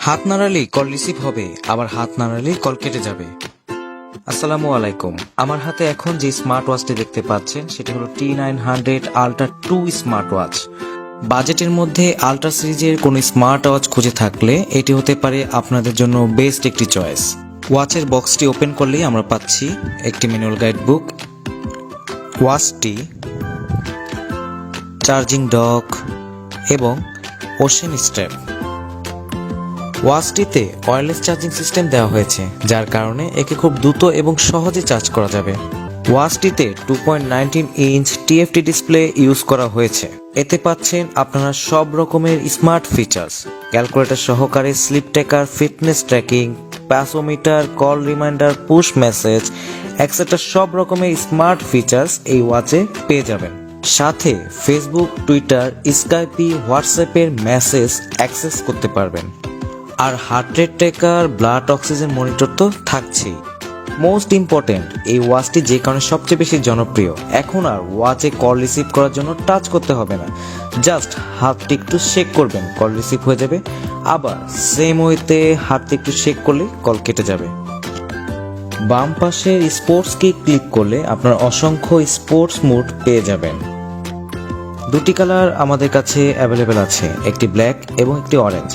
হাত নাড়ালেই call receive হবে, আবার হাত নাড়ালেই কল কেটে যাবে। আসসালামু আলাইকুম। আমার হাতে এখন যে স্মার্ট ওয়াচটি দেখতে পাচ্ছেন সেটি হলো T900 আল্ট্রা 2 স্মার্ট ওয়াচ। বাজেটের মধ্যে আল্ট্রা সিরিজের কোনো স্মার্ট ওয়াচ খুঁজে থাকলে এটি হতে পারে আপনাদের জন্য বেস্ট একটি চয়েস। ওয়াচের বক্সটি ওপেন করলেই আমরা পাচ্ছি একটি ম্যানুয়াল গাইড বুক, ওয়াচটি, চার্জিং ডক এবং ওশেন স্ট্র্যাপ। ওয়াচটিতে ওয়্যারলেস চার্জিং সিস্টেম দেওয়া হয়েছে, যার কারণে একে খুব দ্রুত এবং সহজে চার্জ করা যাবে। ওয়াচটিতে 2.19 ইঞ্চ TFT ডিসপ্লে ইউজ করা হয়েছে। এতে পাচ্ছেন আপনারা সব রকমের স্মার্ট ফিচার্স, ক্যালকুলেটর সহকারে sleep tracker, fitness tracking, pedometer, call reminder, push message extra সব রকমের স্মার্ট ফিচার্স এই ওয়াচে পেয়ে যাবেন। সাথে ফেসবুক, টুইটার, স্কাইপি, হোয়াটসঅ্যাপের মেসেজ অ্যাক্সেস করতে পারবেন। আর heart rate tracker, blood oxygen monitor তো থাকছেই। মোস্ট ইম্পর্টেন্ট, এই ওয়াচটি যে কারণে সবচেয়ে বেশি জনপ্রিয়, এখন আর ওয়াচে কল রিসিভ করার জন্য টাচ করতে হবে না, জাস্ট হাতটি একটু শেক করবেন, কল রিসিভ হয়ে যাবে। আবার সেম ওয়েতে হাতটি একটু শেক করলে কল কেটে যাবে। বাম পাশের স্পোর্টস কি ক্লিক করলে আপনার অসংখ্য স্পোর্টস মোড পেয়ে যাবেন। দুটি কালার আমাদের কাছে অ্যাভেলেবেল আছে, একটি ব্ল্যাক এবং একটি অরেঞ্জ।